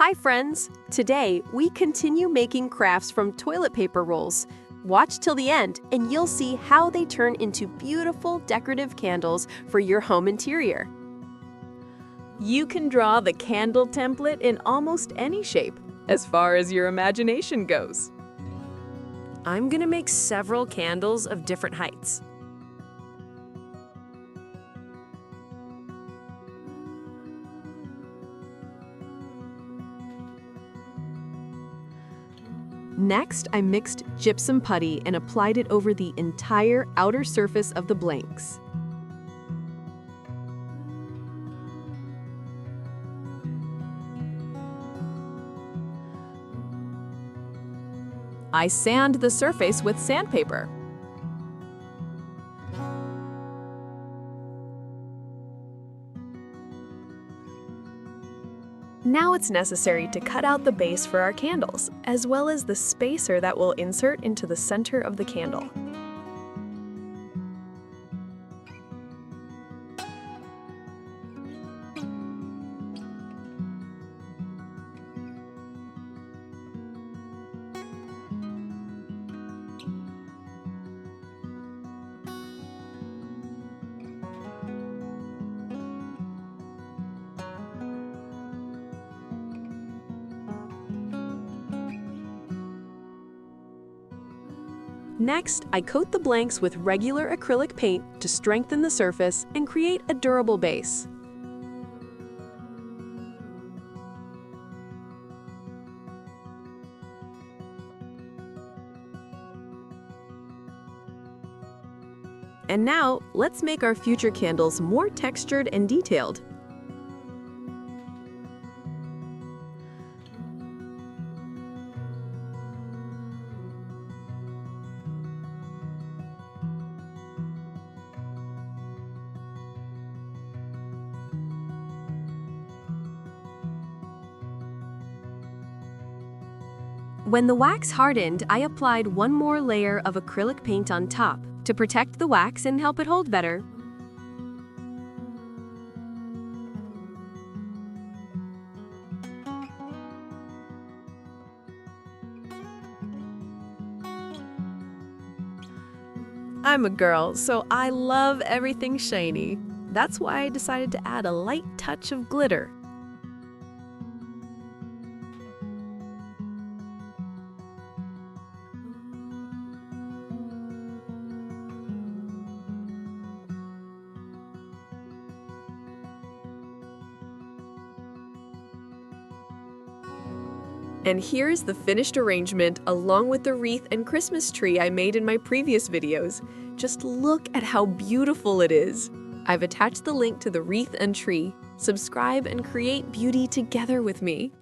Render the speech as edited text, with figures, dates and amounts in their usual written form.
Hi friends! Today, we continue making crafts from toilet paper rolls. Watch till the end and you'll see how they turn into beautiful decorative candles for your home interior. You can draw the candle template in almost any shape, as far as your imagination goes. I'm gonna make several candles of different heights. Next, I mixed gypsum putty and applied it over the entire outer surface of the blanks. I sand the surface with sandpaper. Now it's necessary to cut out the base for our candles, as well as the spacer that will insert into the center of the candle. Next, I coat the blanks with regular acrylic paint to strengthen the surface and create a durable base. And now, let's make our future candles more textured and detailed. When the wax hardened, I applied one more layer of acrylic paint on top to protect the wax and help it hold better. I'm a girl, so I love everything shiny. That's why I decided to add a light touch of glitter. And here's the finished arrangement along with the wreath and Christmas tree I made in my previous videos. Just look at how beautiful it is. I've attached the link to the wreath and tree. Subscribe and create beauty together with me.